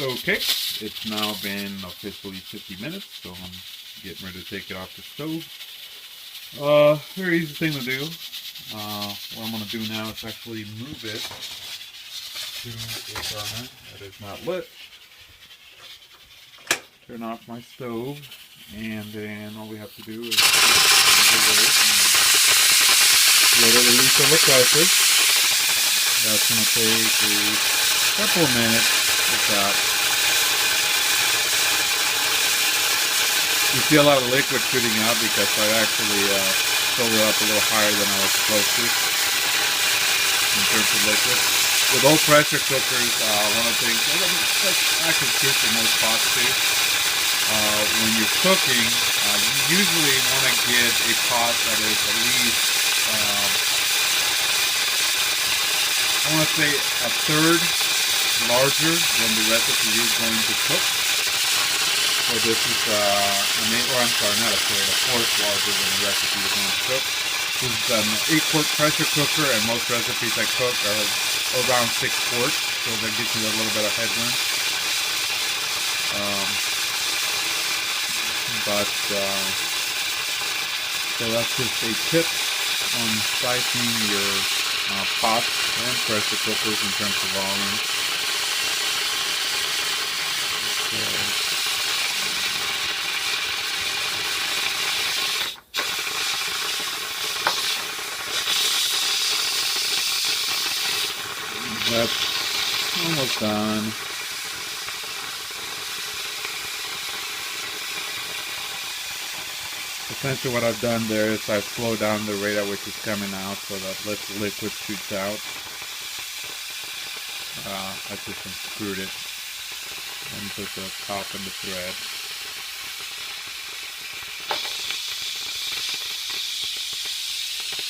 Okay, it's now been officially 50 minutes, so I'm getting ready to take it off the stove. Very easy thing to do. What I'm going to do now is actually move it to a burner that is not lit. Turn off my stove, and then all we have to do is let it release the pressure. That's going to take a couple of minutes with that. You see a lot of liquid shooting out because I actually filled it up a little higher than I was supposed to in terms of liquid. With old pressure cookers, one of the things, that's actually true for most pots too, when you're cooking, you usually want to get a pot that is at least, I want to say a third larger than the recipe you're going to cook. So this is, I'm sorry, not a third, a fourth larger than the recipe you're going to cook. This is an 8-quart pressure cooker, and most recipes I cook are around 6 quarts, so that gives you a little bit of headroom. So that's just a tip on sizing your pots and pressure cookers in terms of volume. That's almost done. Essentially what I've done there is I've slowed down the rate at which it's coming out so that less liquid shoots out. I just unscrewed it and put the top in the thread.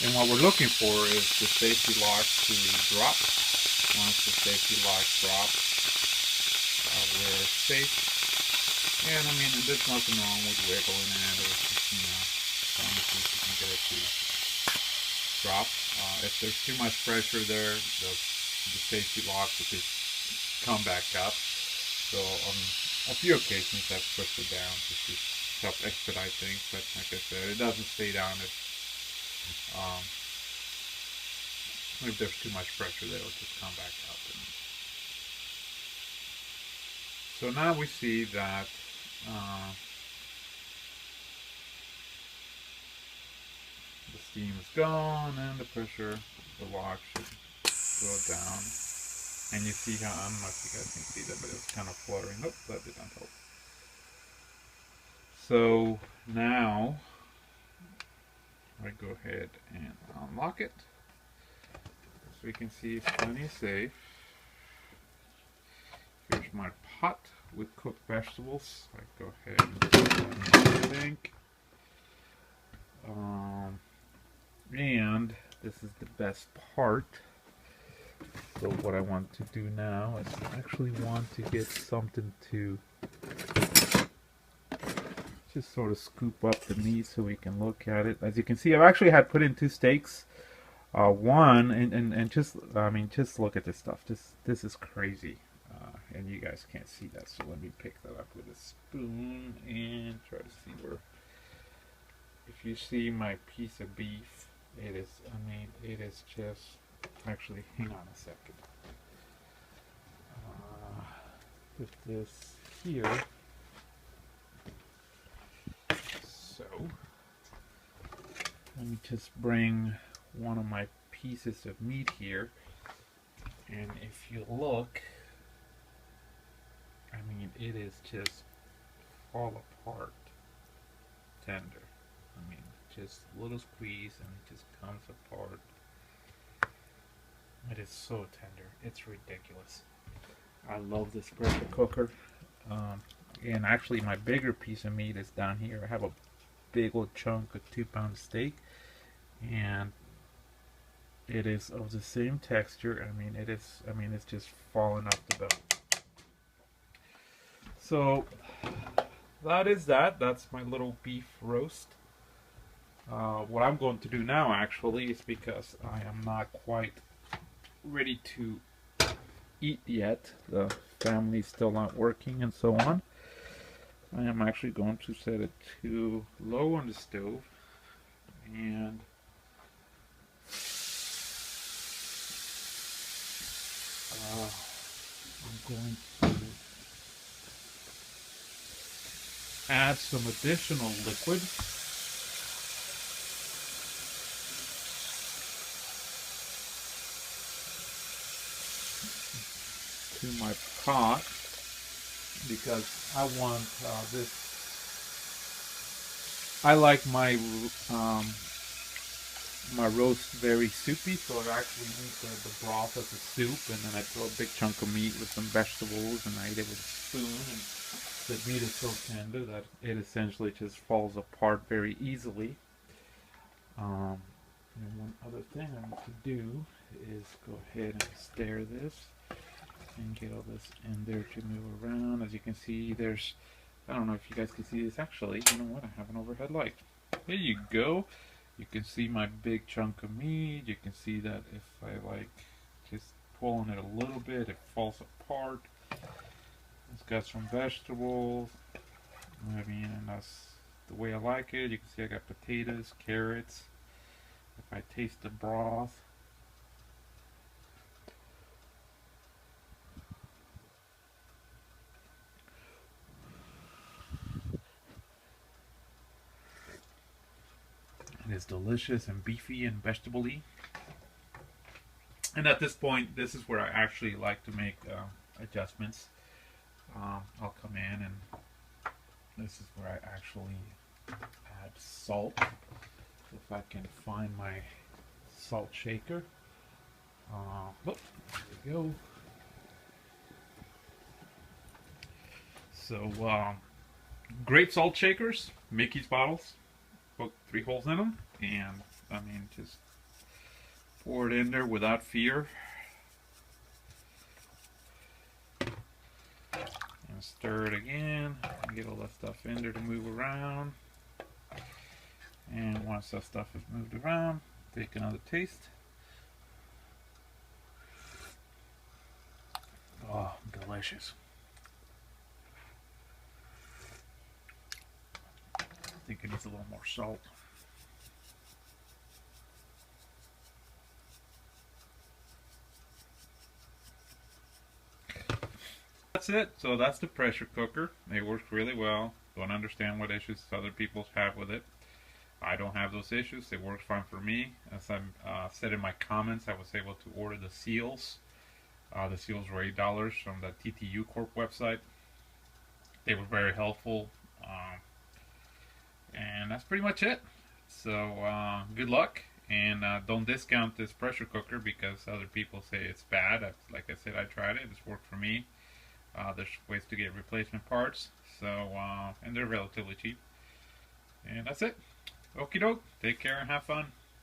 And what we're looking for is the safety lock to drop. Once the safety lock drops, we're safe. And I mean, there's nothing wrong with wiggling it or just, as long as you can get it to drop. If there's too much pressure there, the safety lock will just come back up. So on a few occasions I've pushed it down just to help expedite things, but like I said, it doesn't stay down if there's too much pressure there, it'll just come back up. So now we see that the steam is gone and the pressure, the lock should go down. And you see how, I don't know if you guys can see that, but it's kind of fluttering. Oh, that did not help. So now I go ahead and unlock it. So you can see it's plenty safe. Here's my pot with cooked vegetables. I go ahead and put that in the sink. And this is the best part. So what I want to do now is I actually want to get something to just sort of scoop up the meat so we can look at it. As you can see, I've actually had put in 2 steaks. One, and just, I mean, just look at this stuff. This is crazy. And you guys can't see that, so let me pick that up with a spoon and try to see where. If you see my piece of beef, it is, I mean, it is just, actually, hang on a second. Put this here. So, let me just bring one of my pieces of meat here, and if you look, I mean, it is just fall apart tender. I mean, just a little squeeze and it just comes apart. It is so tender. It's ridiculous. I love this pressure cooker. And actually, my bigger piece of meat is down here. I have a big old chunk of 2-pound steak, and it is of the same texture. I mean, it is. I mean, it's just falling off the bone. So that is that. That's my little beef roast. What I'm going to do now, actually, is because I am not quite ready to eat yet. The family's still not working and so on. I am actually going to set it to low on the stove, and I'm going to add some additional liquid to my pot, because I want this. I like my my roast very soupy, so I actually eat the broth as a soup, and then I throw a big chunk of meat with some vegetables, and I eat it with a spoon. And the meat is so tender that it essentially just falls apart very easily. And one other thing I want to do is go ahead and stir this and get all this in there to move around. As you can see, there's, I don't know if you guys can see this. Actually, you know what? I have an overhead light. There you go. You can see my big chunk of meat. You can see that if I like just pulling it a little bit, it falls apart. It's got some vegetables. I mean, and that's the way I like it. You can see I got potatoes, carrots. If I taste the broth, it is delicious and beefy and vegetable-y. And at this point, this is where I actually like to make adjustments. I'll come in, and this is where I actually add salt. If I can find my salt shaker. There we go. So, great salt shakers, Mickey's bottles, put 3 holes in them, and I mean, just pour it in there without fear. And stir it again, and get all that stuff in there to move around. And once that stuff is moved around, take another taste. Oh, delicious. I think it needs a little more salt. That's it. So that's the pressure cooker. It works really well. Don't understand what issues other people have with it. I don't have those issues. It works fine for me. As I said in my comments, I was able to order the seals. The seals were $8 from the TTU Corp website. They were very helpful. And that's pretty much it. So good luck. And don't discount this pressure cooker because other people say it's bad. Like I said, I tried it. It's worked for me. There's ways to get replacement parts. So, and they're relatively cheap. And that's it. Okie doke. Take care and have fun.